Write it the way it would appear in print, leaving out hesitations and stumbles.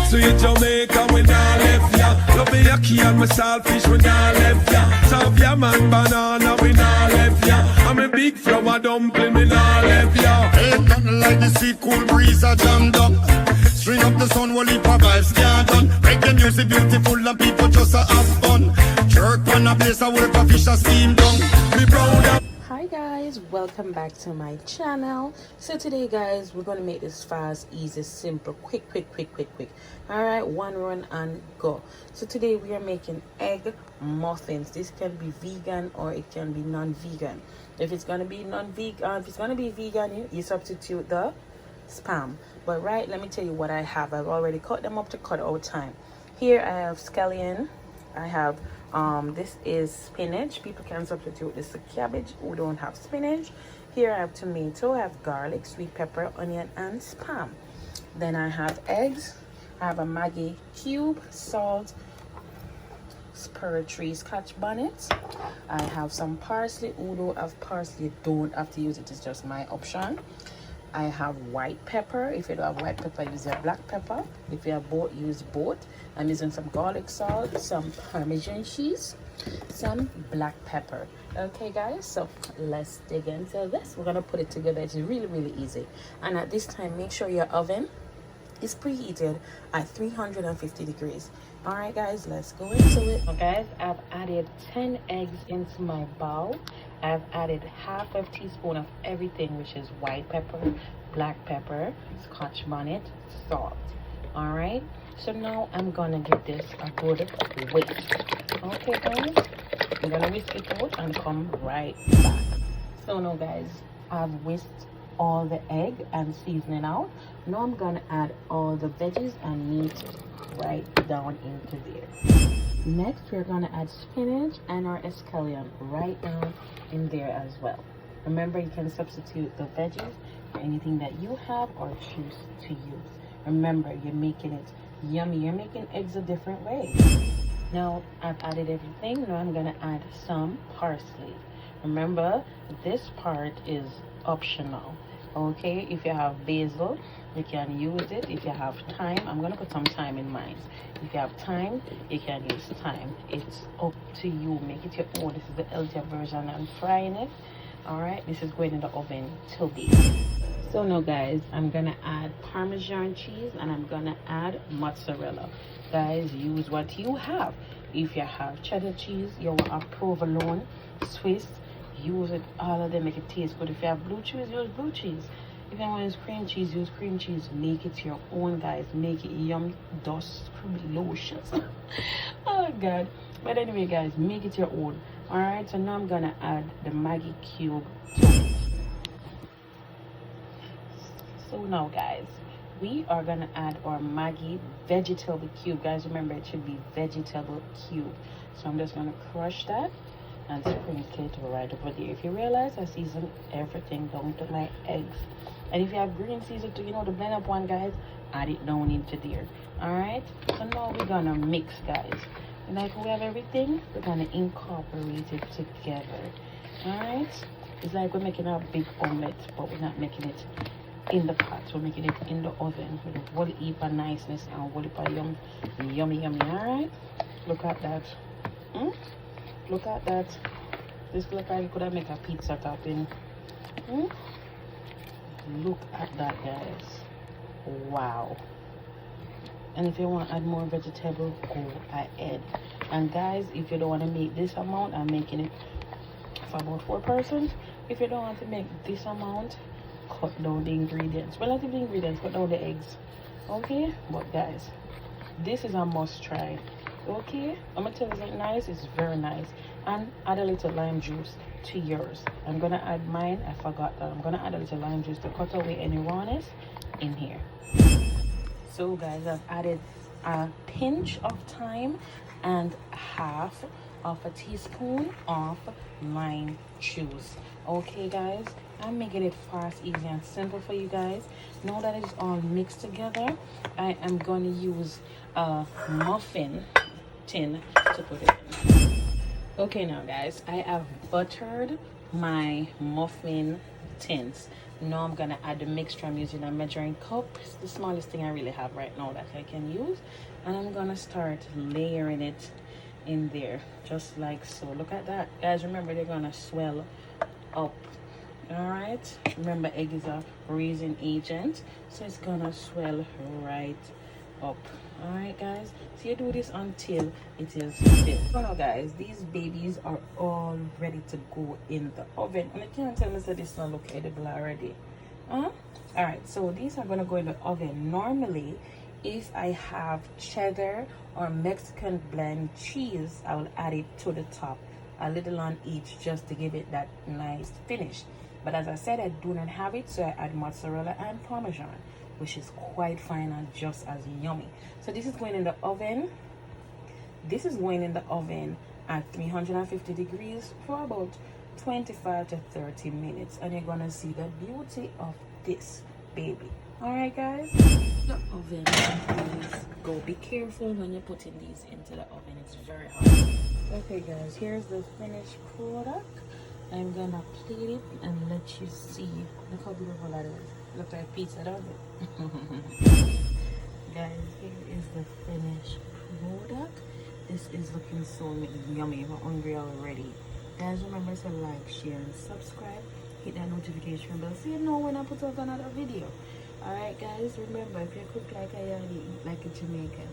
Sweet Jamaica, we nah left ya. Love me yaki and my saltfish, we nah left ya. Savia man banana, we nah left ya. I'm a big flour dumpling, we nah left ya. Ain't nothing like the sea cool breeze a jammed up. String up the sun while it vibes can't done. Reggae music beautiful and people just a have fun. Jerk on a place I work a fish a steam down. Me proud of. Hi guys, welcome back to my channel. So today guys, we're gonna make this fast, easy, simple, quick. All right, one run and go. So today we are making egg muffins. This can be vegan or it can be non-vegan. If it's gonna be non-vegan, if it's gonna be vegan, you substitute the spam. But right, let me tell you what I have. I've already cut them up to cut out time. Here I have scallion. I have this is spinach. People can substitute this to cabbage who don't have spinach. Here I have tomato, I have garlic, sweet pepper, onion, and spam. Then I have eggs. I have a Maggi cube, salt, spur tree scotch bonnet. I have some parsley. Who don't have parsley don't have to use it. It's just my option. I have white pepper. If you don't have white pepper, use your black pepper. If you have both, use both. I'm using some garlic salt, some Parmesan cheese, some black pepper. Okay guys, so let's dig into this. We're gonna put it together. It's really easy. And at this time, make sure your oven is preheated at 350 degrees. All right guys, let's go into it. Okay guys, I've added 10 eggs into my bowl. I've added half a teaspoon of everything, which is white pepper, black pepper, scotch bonnet, salt. All right, so now I'm gonna give this a good whisk. Okay guys, I'm gonna whisk it out and come right back. So now guys, I've whisked all the egg and seasoning out. Now I'm gonna add all the veggies and meat right down into there. Next, we're gonna add spinach and our scallion right down in there as well. Remember, you can substitute the veggies for anything that you have or choose to use. Remember, you're making it yummy. You're making eggs a different way. Now I've added everything. Now I'm gonna add some parsley. Remember, this part is optional. Okay, if you have basil, you can use it. If you have thyme, I'm gonna put some thyme in mine. If you have thyme, you can use thyme. It's up to you. Make it your own. This is the healthier version. I'm frying it. All right, this is going in the oven till bake. So now guys, I'm gonna add Parmesan cheese and I'm gonna add mozzarella. Guys, use what you have. If you have cheddar cheese, you want provolone, Swiss, use it. All of them make it taste good. If you have blue cheese, use blue cheese. If you want to use cream cheese, use cream cheese. Make it your own, guys. Make it yum, dust, scrumptious. Oh god. But anyway guys, make it your own. Alright, so now I'm gonna add the Maggi cube to it. So now guys, we are gonna add our Maggi vegetable cube. Guys, remember it should be vegetable cube. So I'm just gonna crush that and sprinkle it right over there. If you realize, I season everything down to my eggs. And if you have green season too, you know, the blend up one, guys, add it down into there. All right, so now we're gonna mix, guys. And like we have everything, we're gonna incorporate it together. All right, it's like we're making a big omelet, but we're not making it in the pot. We're making it in the oven with a whole heap of niceness and a whole heap of yummy. All right, look at that. Look at that. This look like you could have made a pizza topping. Look at that, guys. Wow. And if you want to add more vegetable, go ahead. And guys, if you don't want to make this amount, I'm making it for about 4 persons. If you don't want to make this amount, cut down the ingredients. Relative ingredients, cut down the eggs. Okay? But guys, this is a must try. Okay, I'm gonna tell you something nice. It's very nice. And add a little lime juice to yours. I'm gonna add mine. I forgot that. I'm gonna add a little lime juice to cut away any rawness in here. So guys, I've added a pinch of thyme and half of a teaspoon of lime juice. Okay guys, I'm making it fast, easy and simple for you guys. Now that it's all mixed together, I am going to use a muffin tin to put it in. Okay now guys, I have buttered my muffin tins. Now I'm gonna add the mixture. I'm using a measuring cup. It's the smallest thing I really have right now that I can use, and I'm gonna start layering it in there just like so. Look at that, guys. Remember, they're gonna swell up. All right, remember, egg is a raising agent, so it's gonna swell right up. All right, guys, so you do this until it is filled. So now, guys, these babies are all ready to go in the oven, and I can't tell me that this don't look edible already. All right, so these are gonna go in the oven. Normally, if I have cheddar or Mexican blend cheese, I will add it to the top, a little on each, just to give it that nice finish. But as I said, I do not have it, so I add mozzarella and parmesan, which is quite fine and just as yummy. So this is going in the oven. This is going in the oven at 350 degrees for about 25 to 30 minutes, and you're gonna see the beauty of this baby. All right, guys, the oven, please go. Be careful when you're putting these into the oven. It's very hot. Okay, guys, here's the finished product. I'm gonna plate it and let you see. Look how beautiful that is. Look like pizza, doesn't it? Guys, here is the finished product. This is looking so yummy. I'm hungry already. Guys, remember to like, share, and subscribe. Hit that notification bell so you know when I put out another video. Alright, guys, remember, if you cook like a Yardie, eat like a Jamaican.